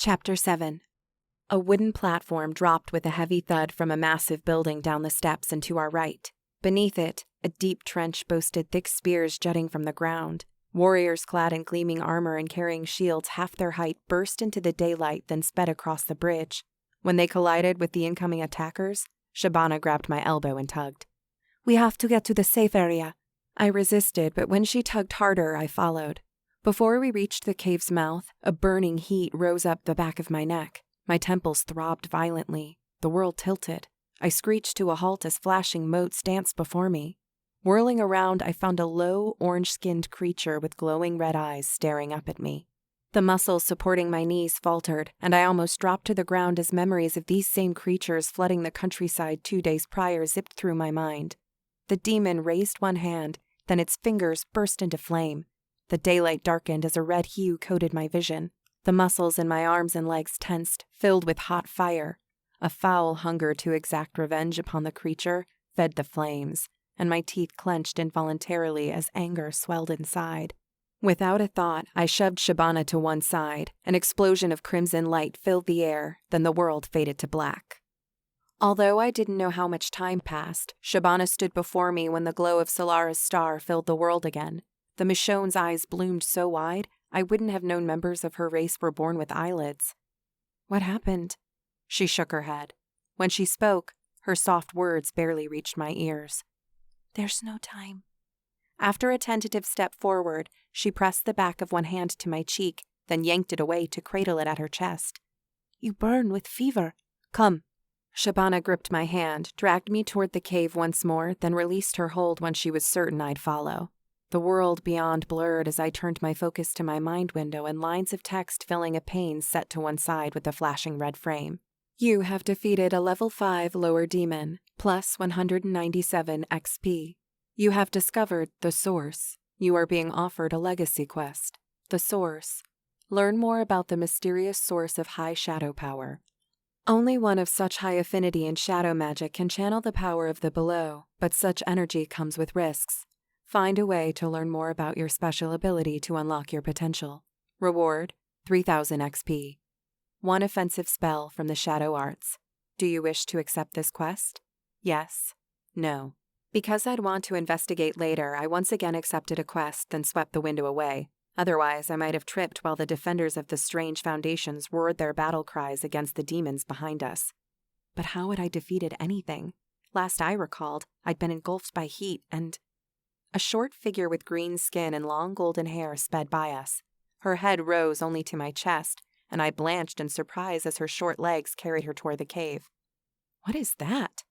Chapter 7. A wooden platform dropped with a heavy thud from a massive building down the steps and to our right. Beneath it, a deep trench boasted thick spears jutting from the ground. Warriors clad in gleaming armor and carrying shields half their height burst into the daylight, then sped across the bridge. When they collided with the incoming attackers, Shabana grabbed my elbow and tugged. "We have to get to the safe area." I resisted, but when she tugged harder, I followed. Before we reached the cave's mouth, a burning heat rose up the back of my neck. My temples throbbed violently. The world tilted. I screeched to a halt as flashing motes danced before me. Whirling around, I found a low, orange-skinned creature with glowing red eyes staring up at me. The muscles supporting my knees faltered, and I almost dropped to the ground as memories of these same creatures flooding the countryside 2 days prior zipped through my mind. The demon raised one hand, then its fingers burst into flame. The daylight darkened as a red hue coated my vision. The muscles in my arms and legs tensed, filled with hot fire. A foul hunger to exact revenge upon the creature fed the flames, and my teeth clenched involuntarily as anger swelled inside. Without a thought, I shoved Shabana to one side. An explosion of crimson light filled the air, then the world faded to black. Although I didn't know how much time passed, Shabana stood before me when the glow of Solara's star filled the world again. The Michonne's eyes bloomed so wide, I wouldn't have known members of her race were born with eyelids. "What happened?" She shook her head. When she spoke, her soft words barely reached my ears. "There's no time." After a tentative step forward, she pressed the back of one hand to my cheek, then yanked it away to cradle it at her chest. "You burn with fever. Come." Shabana gripped my hand, dragged me toward the cave once more, then released her hold when she was certain I'd follow. The world beyond blurred as I turned my focus to my mind window and lines of text filling a pane set to one side with a flashing red frame. You have defeated a level 5 lower demon, plus 197 XP. You have discovered the Source. You are being offered a legacy quest. The Source. Learn more about the mysterious source of high shadow power. Only one of such high affinity in shadow magic can channel the power of the below, but such energy comes with risks. Find a way to learn more about your special ability to unlock your potential. Reward, 3000 XP. One offensive spell from the Shadow Arts. Do you wish to accept this quest? Yes. No. Because I'd want to investigate later, I once again accepted a quest, then swept the window away. Otherwise, I might have tripped while the defenders of the strange foundations roared their battle cries against the demons behind us. But how had I defeated anything? Last I recalled, I'd been engulfed by heat and... A short figure with green skin and long golden hair sped by us. Her head rose only to my chest, and I blanched in surprise as her short legs carried her toward the cave. "What is that?"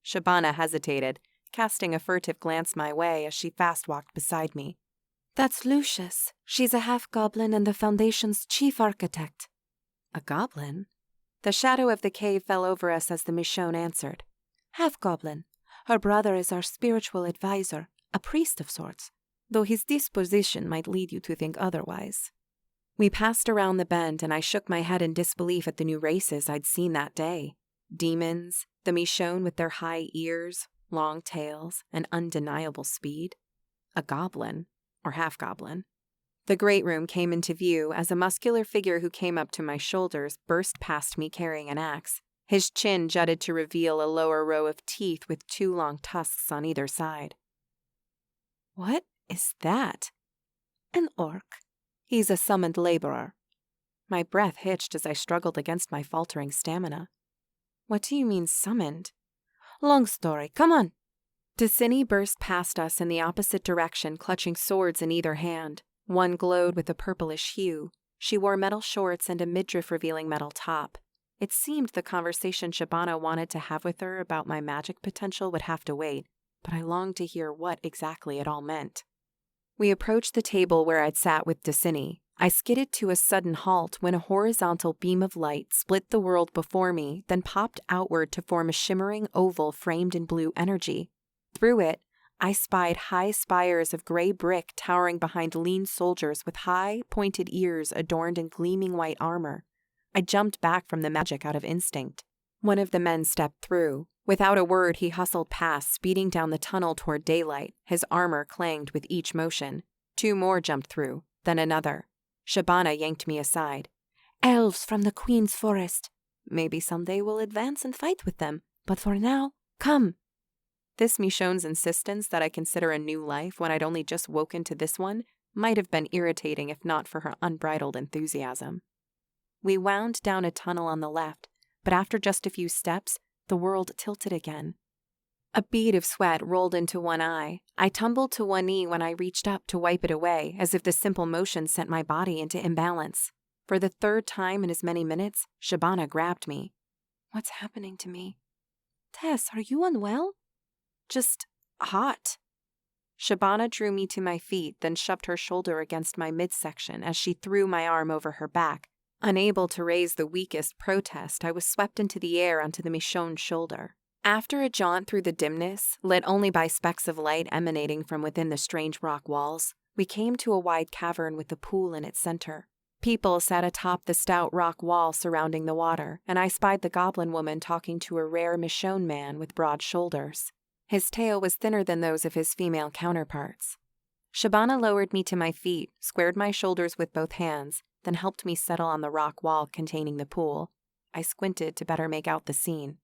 Shabana hesitated, casting a furtive glance my way as she fast-walked beside me. "That's Lucius. She's a half-goblin and the Foundation's chief architect." "A goblin?" The shadow of the cave fell over us as the Michonne answered. "Half-goblin. Her brother is our spiritual advisor. A priest of sorts, though his disposition might lead you to think otherwise." We passed around the bend, and I shook my head in disbelief at the new races I'd seen that day. Demons, the Michonne with their high ears, long tails, and undeniable speed. A goblin, or half-goblin. The great room came into view as a muscular figure who came up to my shoulders burst past me carrying an axe. His chin jutted to reveal a lower row of teeth with 2 long tusks on either side. "What is that?" "An orc. He's a summoned laborer." My breath hitched as I struggled against my faltering stamina. "What do you mean summoned?" "Long story. Come on." Desiny burst past us in the opposite direction, clutching swords in either hand. One glowed with a purplish hue. She wore metal shorts and a midriff-revealing metal top. It seemed the conversation Shabana wanted to have with her about my magic potential would have to wait, but I longed to hear what exactly it all meant. We approached the table where I'd sat with Desiny. I skidded to a sudden halt when a horizontal beam of light split the world before me, then popped outward to form a shimmering oval framed in blue energy. Through it, I spied high spires of gray brick towering behind lean soldiers with high, pointed ears adorned in gleaming white armor. I jumped back from the magic out of instinct. One of the men stepped through. Without a word, he hustled past, speeding down the tunnel toward daylight. His armor clanged with each motion. 2 more jumped through, then another. Shabana yanked me aside. Elves from the Queen's Forest. Maybe someday we'll advance and fight with them, but for now, come. This Michonne's insistence that I consider a new life when I'd only just woken to this one might have been irritating if not for her unbridled enthusiasm. We wound down a tunnel on the left, but after just a few steps, the world tilted again. A bead of sweat rolled into one eye. I tumbled to one knee when I reached up to wipe it away, as if the simple motion sent my body into imbalance. For the third time in as many minutes, Shabana grabbed me. What's happening to me? Tess, are you unwell? Just hot. Shabana drew me to my feet, then shoved her shoulder against my midsection as she threw my arm over her back. Unable to raise the weakest protest, I was swept into the air onto the Michonne's shoulder. After a jaunt through the dimness, lit only by specks of light emanating from within the strange rock walls, we came to a wide cavern with a pool in its center. People sat atop the stout rock wall surrounding the water, and I spied the goblin woman talking to a rare Michonne man with broad shoulders. His tail was thinner than those of his female counterparts. Shabana lowered me to my feet, squared my shoulders with both hands, then helped me settle on the rock wall containing the pool. I squinted to better make out the scene.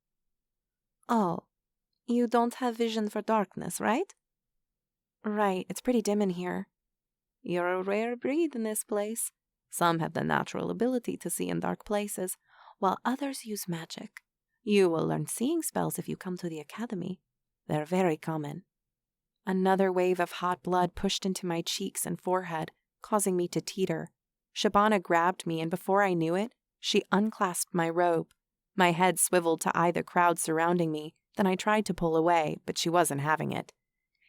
Oh, you don't have vision for darkness, right? Right, it's pretty dim in here. You're a rare breed in this place. Some have the natural ability to see in dark places, while others use magic. You will learn seeing spells if you come to the academy. They're very common. Another wave of hot blood pushed into my cheeks and forehead, causing me to teeter. Shabana grabbed me, and before I knew it, she unclasped my robe. My head swiveled to eye the crowd surrounding me, then I tried to pull away, but she wasn't having it.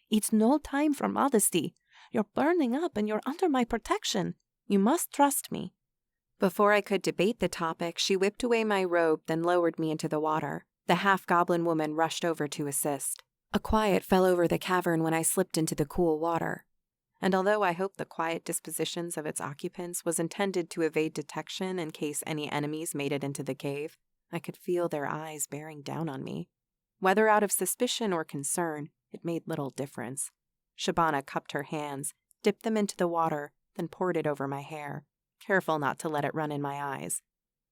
It's no time for modesty. You're burning up and you're under my protection. You must trust me. Before I could debate the topic, she whipped away my robe, then lowered me into the water. The half-goblin woman rushed over to assist. A quiet fell over the cavern when I slipped into the cool water. And although I hoped the quiet dispositions of its occupants was intended to evade detection in case any enemies made it into the cave, I could feel their eyes bearing down on me. Whether out of suspicion or concern, it made little difference. Shabana cupped her hands, dipped them into the water, then poured it over my hair, careful not to let it run in my eyes.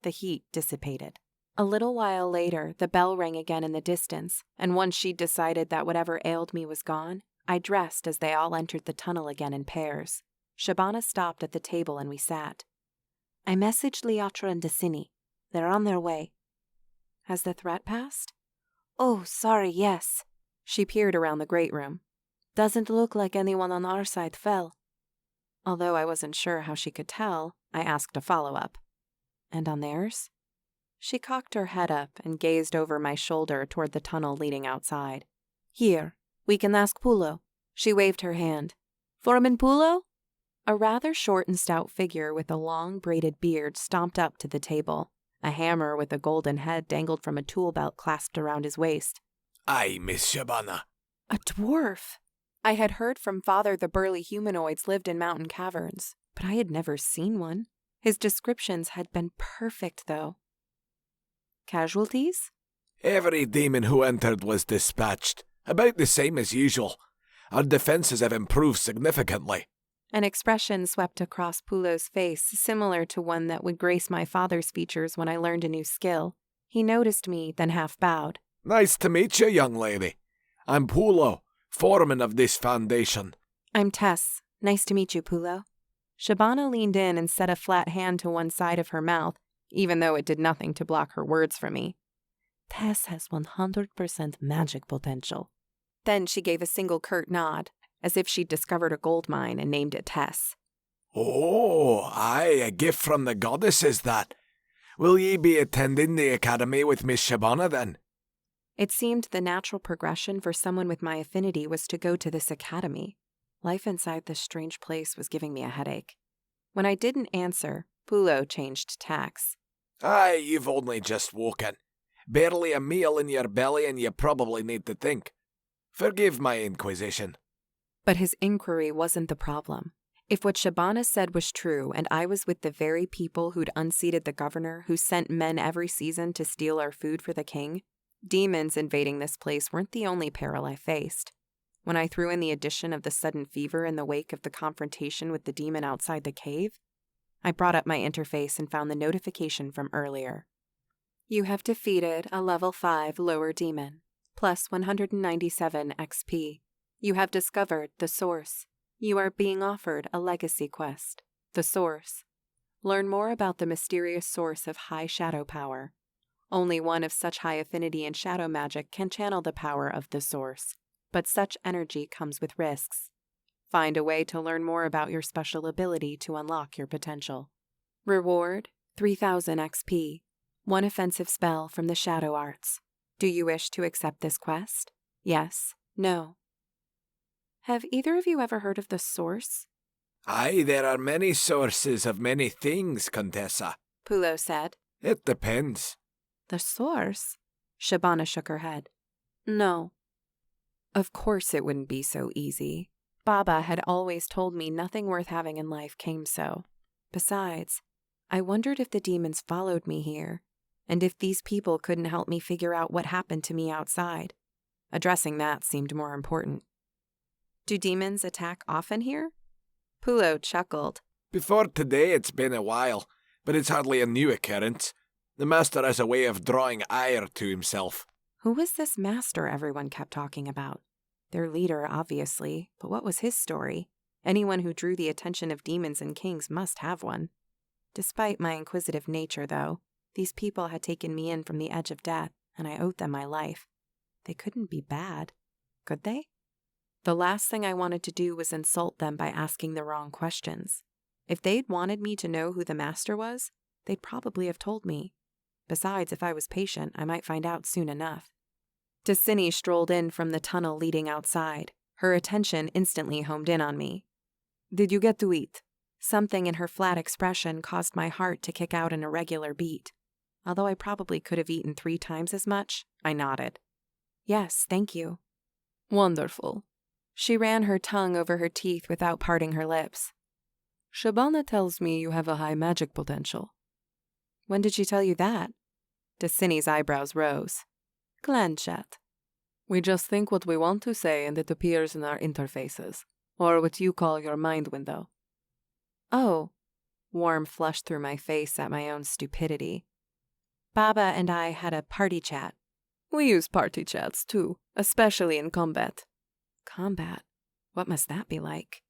The heat dissipated. A little while later, the bell rang again in the distance, and once she'd decided that whatever ailed me was gone, I dressed as they all entered the tunnel again in pairs. Shabana stopped at the table and we sat. I messaged Liatra and Desiny. They're on their way. Has the threat passed? Oh, sorry, yes. She peered around the great room. Doesn't look like anyone on our side fell. Although I wasn't sure how she could tell, I asked a follow-up. And on theirs? She cocked her head up and gazed over my shoulder toward the tunnel leading outside. Here, we can ask Pulo. She waved her hand. Foreman Pulo? A rather short and stout figure with a long braided beard stomped up to the table. A hammer with a golden head dangled from a tool belt clasped around his waist. Aye, Miss Shabana. A dwarf! I had heard from Father the burly humanoids lived in mountain caverns, but I had never seen one. His descriptions had been perfect, though. Casualties? Every demon who entered was dispatched, about the same as usual. Our defenses have improved significantly. An expression swept across Pulo's face, similar to one that would grace my father's features when I learned a new skill. He noticed me, then half bowed. Nice to meet you, young lady. I'm Pulo, foreman of this foundation. I'm Tess. Nice to meet you, Pulo. Shabana leaned in and set a flat hand to one side of her mouth, even though it did nothing to block her words from me. Tess has 100% magic potential. Then she gave a single curt nod, as if she'd discovered a gold mine and named it Tess. Oh, aye, a gift from the goddesses, that. Will ye be attending the academy with Miss Shabana, then? It seemed the natural progression for someone with my affinity was to go to this academy. Life inside this strange place was giving me a headache. When I didn't answer, Pulo changed tacks. Aye, you've only just woken. Barely a meal in your belly and you probably need to think. Forgive my inquisition. But his inquiry wasn't the problem. If what Shabana said was true, and I was with the very people who'd unseated the governor who sent men every season to steal our food for the king, demons invading this place weren't the only peril I faced. When I threw in the addition of the sudden fever in the wake of the confrontation with the demon outside the cave, I brought up my interface and found the notification from earlier. You have defeated a level 5 lower demon, plus 197 XP. You have discovered the source. You are being offered a legacy quest, the source. Learn more about the mysterious source of high shadow power. Only one of such high affinity in shadow magic can channel the power of the source, but such energy comes with risks. Find a way to learn more about your special ability to unlock your potential. Reward, 3000 XP. One offensive spell from the Shadow Arts. Do you wish to accept this quest? Yes, no. Have either of you ever heard of the source? Aye, there are many sources of many things, Contessa. Pulo said. It depends. The source? Shabana shook her head. No. Of course it wouldn't be so easy. Baba had always told me nothing worth having in life came so. Besides, I wondered if the demons followed me here, and if these people couldn't help me figure out what happened to me outside. Addressing that seemed more important. Do demons attack often here? Pulo chuckled. Before today it's been a while, but it's hardly a new occurrence. The master has a way of drawing ire to himself. Who was this master everyone kept talking about? Their leader, obviously, but what was his story? Anyone who drew the attention of demons and kings must have one. Despite my inquisitive nature, though, these people had taken me in from the edge of death, and I owed them my life. They couldn't be bad, could they? The last thing I wanted to do was insult them by asking the wrong questions. If they'd wanted me to know who the master was, they'd probably have told me. Besides, if I was patient, I might find out soon enough. Desiny strolled in from the tunnel leading outside. Her attention instantly homed in on me. Did you get to eat? Something in her flat expression caused my heart to kick out an irregular beat. Although I probably could have eaten 3 times as much, I nodded. Yes, thank you. Wonderful. She ran her tongue over her teeth without parting her lips. Shabana tells me you have a high magic potential. When did she tell you that? Desiny's eyebrows rose. Clan chat. We just think what we want to say and it appears in our interfaces, or what you call your mind window. Oh. Warm flushed through my face at my own stupidity. Baba and I had a party chat. We use party chats too, especially in combat. Combat? What must that be like?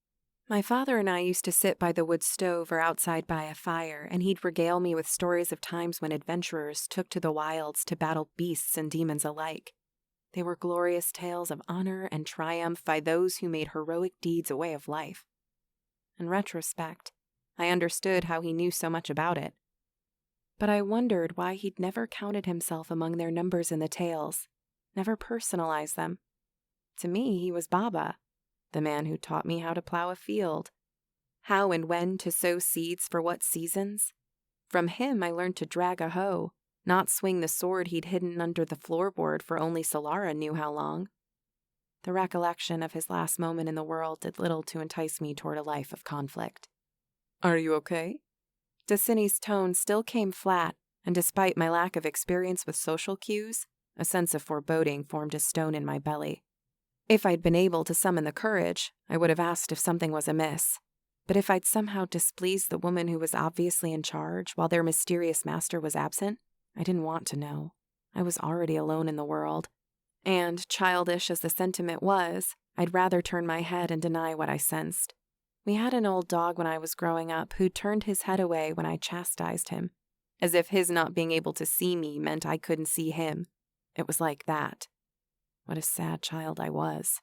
My father and I used to sit by the wood stove or outside by a fire, and he'd regale me with stories of times when adventurers took to the wilds to battle beasts and demons alike. They were glorious tales of honor and triumph by those who made heroic deeds a way of life. In retrospect, I understood how he knew so much about it. But I wondered why he'd never counted himself among their numbers in the tales, never personalized them. To me, he was Baba, the man who taught me how to plow a field, how and when to sow seeds for what seasons. From him I learned to drag a hoe, not swing the sword he'd hidden under the floorboard for only Solara knew how long. The recollection of his last moment in the world did little to entice me toward a life of conflict. Are you okay? Desiny's tone still came flat, and despite my lack of experience with social cues, a sense of foreboding formed a stone in my belly. If I'd been able to summon the courage, I would have asked if something was amiss. But if I'd somehow displeased the woman who was obviously in charge while their mysterious master was absent, I didn't want to know. I was already alone in the world. And, childish as the sentiment was, I'd rather turn my head and deny what I sensed. We had an old dog when I was growing up who turned his head away when I chastised him, as if his not being able to see me meant I couldn't see him. It was like that. What a sad child I was.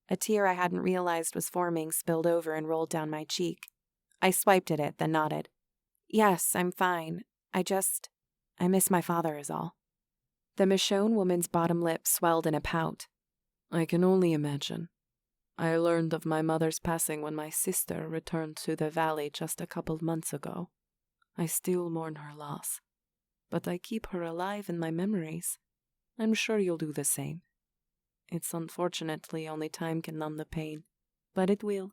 A tear I hadn't realized was forming spilled over and rolled down my cheek. I swiped at it, then nodded. Yes, I'm fine. I miss my father is all. The Michonne woman's bottom lip swelled in a pout. I can only imagine. I learned of my mother's passing when my sister returned to the valley just a couple months ago. I still mourn her loss, but I keep her alive in my memories. I'm sure you'll do the same. It's unfortunately only time can numb the pain, but it will,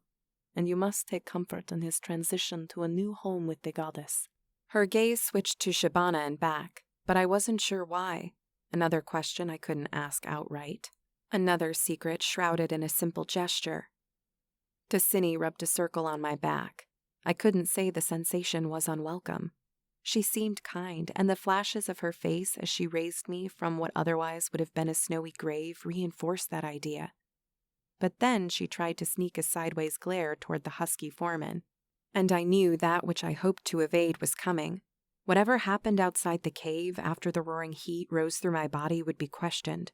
and you must take comfort in his transition to a new home with the goddess. Her gaze switched to Shabana and back, but I wasn't sure why. Another question I couldn't ask outright. Another secret shrouded in a simple gesture. Desiny rubbed a circle on my back. I couldn't say the sensation was unwelcome. She seemed kind, and the flashes of her face as she raised me from what otherwise would have been a snowy grave reinforced that idea. But then she tried to sneak a sideways glare toward the husky foreman, and I knew that which I hoped to evade was coming. Whatever happened outside the cave after the roaring heat rose through my body would be questioned,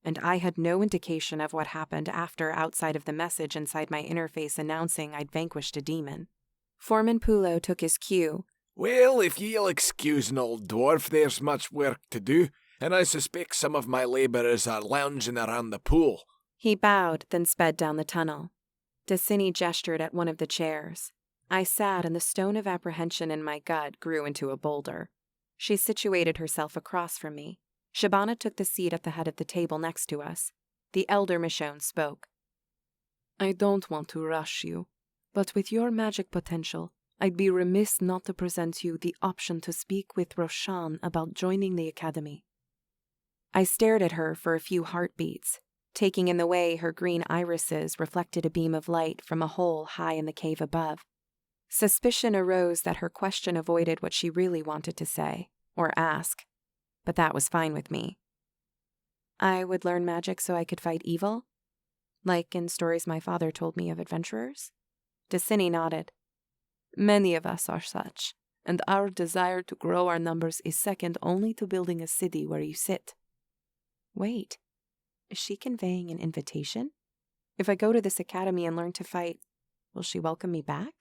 and I had no indication of what happened after outside of the message inside my interface announcing I'd vanquished a demon. Foreman Pulo took his cue. Well, if ye'll excuse an old dwarf, there's much work to do, and I suspect some of my labourers are lounging around the pool. He bowed, then sped down the tunnel. Desiny gestured at one of the chairs. I sat, and the stone of apprehension in my gut grew into a boulder. She situated herself across from me. Shabana took the seat at the head of the table next to us. The elder Michonne spoke. I don't want to rush you, but with your magic potential, I'd be remiss not to present you the option to speak with Roshan about joining the academy. I stared at her for a few heartbeats, taking in the way her green irises reflected a beam of light from a hole high in the cave above. Suspicion arose that her question avoided what she really wanted to say, or ask, but that was fine with me. I would learn magic so I could fight evil? Like in stories my father told me of adventurers? Desiny nodded. Many of us are such, and our desire to grow our numbers is second only to building a city where you sit. Wait, is she conveying an invitation? If I go to this academy and learn to fight, will she welcome me back?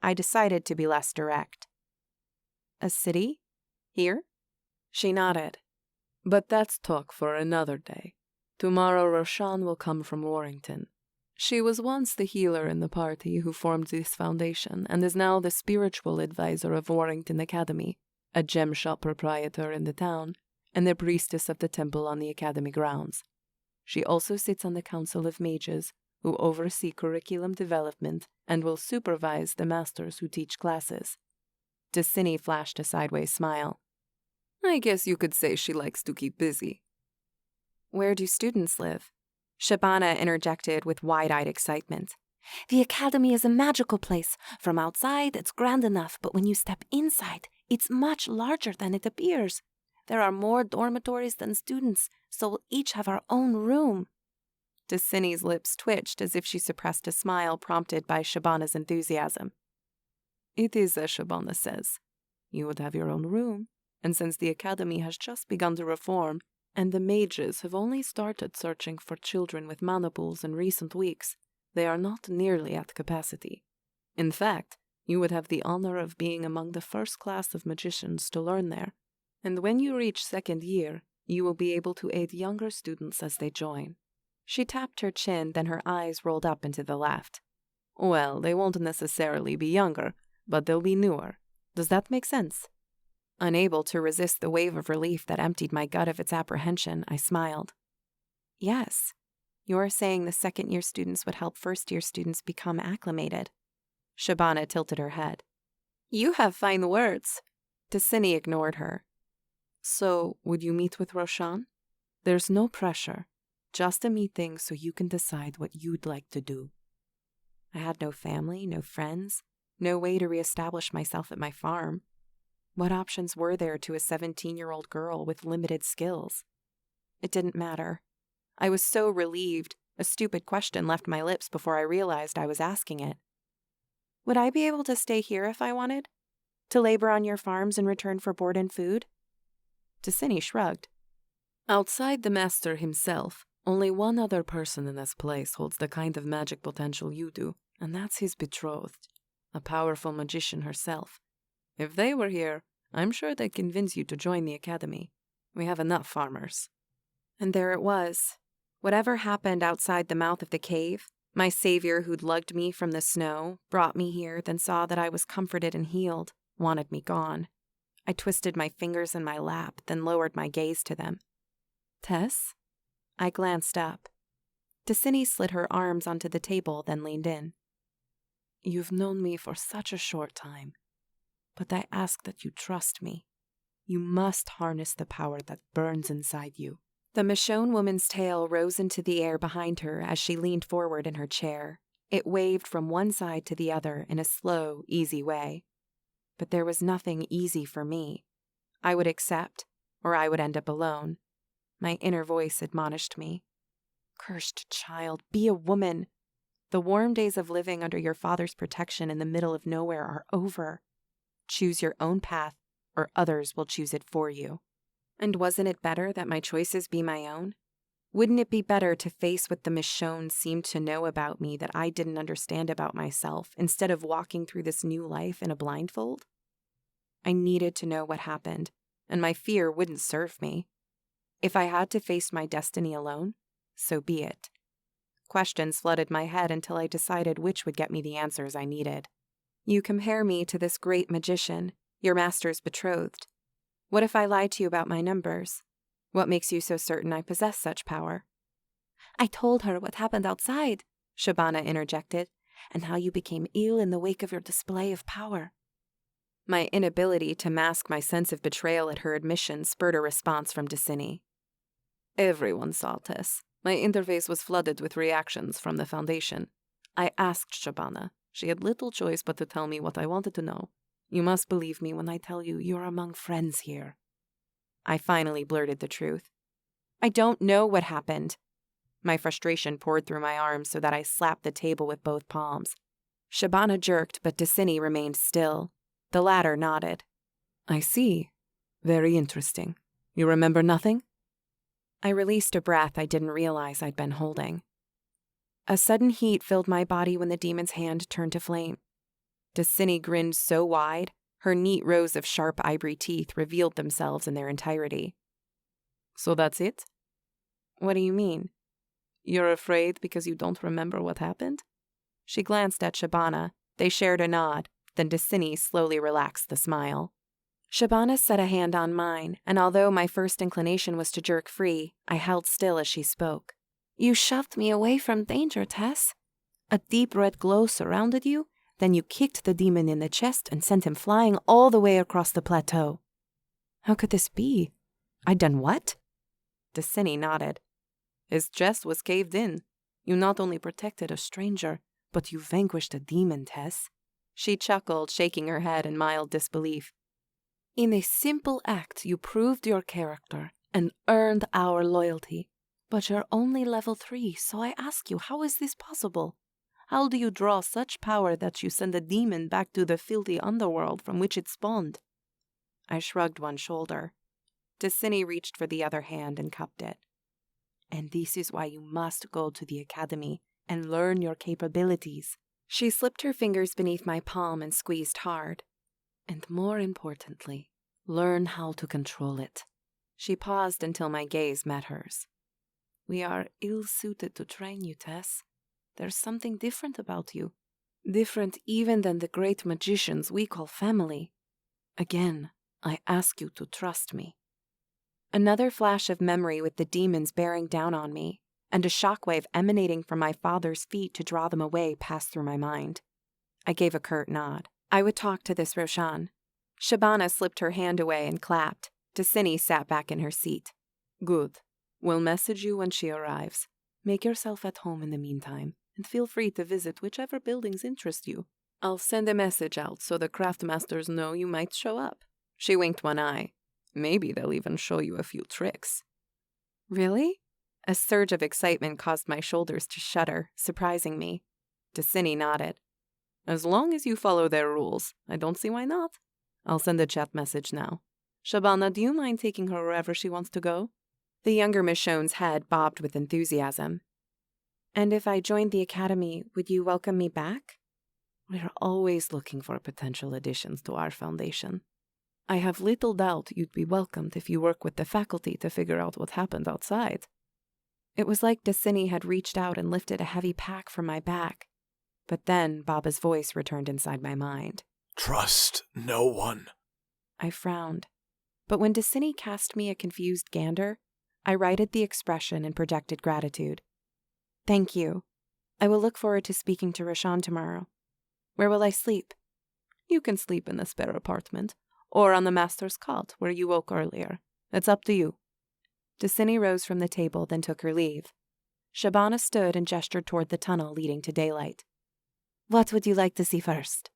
I decided to be less direct. A city? Here? She nodded. But that's talk for another day. Tomorrow Roshan will come from Warrington. She was once the healer in the party who formed this foundation and is now the spiritual advisor of Warrington Academy, a gem shop proprietor in the town, and the priestess of the temple on the academy grounds. She also sits on the Council of Mages, who oversee curriculum development and will supervise the masters who teach classes. Desiny flashed a sideways smile. I guess you could say she likes to keep busy. Where do students live? Shabana interjected with wide-eyed excitement. The academy is a magical place. From outside, it's grand enough, but when you step inside, it's much larger than it appears. There are more dormitories than students, so we'll each have our own room. Desiny's lips twitched as if she suppressed a smile prompted by Shabana's enthusiasm. It is as Shabana says. You would have your own room, and since the academy has just begun to reform, and the mages have only started searching for children with mana pools in recent weeks, they are not nearly at capacity. In fact, you would have the honor of being among the first class of magicians to learn there, and when you reach second year, you will be able to aid younger students as they join. She tapped her chin, then her eyes rolled up into the left. Well, they won't necessarily be younger, but they'll be newer. Does that make sense? Unable to resist the wave of relief that emptied my gut of its apprehension, I smiled. Yes, you're saying the second-year students would help first-year students become acclimated. Shabana tilted her head. You have fine words. Desiny ignored her. So, would you meet with Roshan? There's no pressure, just a meeting so you can decide what you'd like to do. I had no family, no friends, no way to reestablish myself at my farm. What options were there to a 17-year-old girl with limited skills? It didn't matter. I was so relieved, a stupid question left my lips before I realized I was asking it. Would I be able to stay here if I wanted? To labor on your farms in return for board and food? Desiny shrugged. Outside the master himself, only one other person in this place holds the kind of magic potential you do, and that's his betrothed, a powerful magician herself. If they were here, I'm sure they'd convince you to join the academy. We have enough farmers. And there it was. Whatever happened outside the mouth of the cave, my savior who'd lugged me from the snow, brought me here, then saw that I was comforted and healed, wanted me gone. I twisted my fingers in my lap, then lowered my gaze to them. Tess? I glanced up. Desiny slid her arms onto the table, then leaned in. You've known me for such a short time, but I ask that you trust me. You must harness the power that burns inside you. The Michonne woman's tail rose into the air behind her as she leaned forward in her chair. It waved from one side to the other in a slow, easy way. But there was nothing easy for me. I would accept, or I would end up alone. My inner voice admonished me. Cursed child, be a woman. The warm days of living under your father's protection in the middle of nowhere are over. Choose your own path, or others will choose it for you. And wasn't it better that my choices be my own? Wouldn't it be better to face what the Michonne seemed to know about me that I didn't understand about myself, instead of walking through this new life in a blindfold? I needed to know what happened, and my fear wouldn't serve me. If I had to face my destiny alone, so be it. Questions flooded my head until I decided which would get me the answers I needed. You compare me to this great magician, your master's betrothed. What if I lied to you about my numbers? What makes you so certain I possess such power? I told her what happened outside, Shabana interjected, and how you became ill in the wake of your display of power. My inability to mask my sense of betrayal at her admission spurred a response from Desiny. Everyone saw Tess. My interface was flooded with reactions from the Foundation. I asked Shabana. She had little choice but to tell me what I wanted to know. You must believe me when I tell you you're among friends here. I finally blurted the truth. I don't know what happened. My frustration poured through my arms so that I slapped the table with both palms. Shabana jerked, but Desiny remained still. The latter nodded. I see. Very interesting. You remember nothing? I released a breath I didn't realize I'd been holding. A sudden heat filled my body when the demon's hand turned to flame. Desiny grinned so wide, her neat rows of sharp ivory teeth revealed themselves in their entirety. So that's it? What do you mean? You're afraid because you don't remember what happened? She glanced at Shabana. They shared a nod, then Desiny slowly relaxed the smile. Shabana set a hand on mine, and although my first inclination was to jerk free, I held still as she spoke. You shoved me away from danger, Tess. A deep red glow surrounded you, then you kicked the demon in the chest and sent him flying all the way across the plateau. How could this be? I'd done what? Desiny nodded. His chest was caved in. You not only protected a stranger, but you vanquished a demon, Tess. She chuckled, shaking her head in mild disbelief. In a simple act, you proved your character and earned our loyalty. But you're only level 3, so I ask you, how is this possible? How do you draw such power that you send a demon back to the filthy underworld from which it spawned? I shrugged one shoulder. Desiny reached for the other hand and cupped it. And this is why you must go to the academy and learn your capabilities. She slipped her fingers beneath my palm and squeezed hard. And more importantly, learn how to control it. She paused until my gaze met hers. We are ill-suited to train you, Tess. There's something different about you. Different even than the great magicians we call family. Again, I ask you to trust me. Another flash of memory with the demons bearing down on me, and a shockwave emanating from my father's feet to draw them away passed through my mind. I gave a curt nod. I would talk to this Roshan. Shabana slipped her hand away and clapped. Desiny sat back in her seat. Good. We'll message you when she arrives. Make yourself at home in the meantime, and feel free to visit whichever buildings interest you. I'll send a message out so the craftmasters know you might show up. She winked one eye. Maybe they'll even show you a few tricks. Really? A surge of excitement caused my shoulders to shudder, surprising me. Desiny nodded. As long as you follow their rules, I don't see why not. I'll send a chat message now. Shabana, do you mind taking her wherever she wants to go? The younger Michonne's head bobbed with enthusiasm. And if I joined the academy, would you welcome me back? We're always looking for potential additions to our foundation. I have little doubt you'd be welcomed if you work with the faculty to figure out what happened outside. It was like Desiny had reached out and lifted a heavy pack from my back. But then Baba's voice returned inside my mind. Trust no one. I frowned. But when Desiny cast me a confused gander, I righted the expression and projected gratitude. Thank you. I will look forward to speaking to Roshan tomorrow. Where will I sleep? You can sleep in the spare apartment, or on the master's cot where you woke earlier. It's up to you. Desiny rose from the table, then took her leave. Shabana stood and gestured toward the tunnel leading to daylight. What would you like to see first?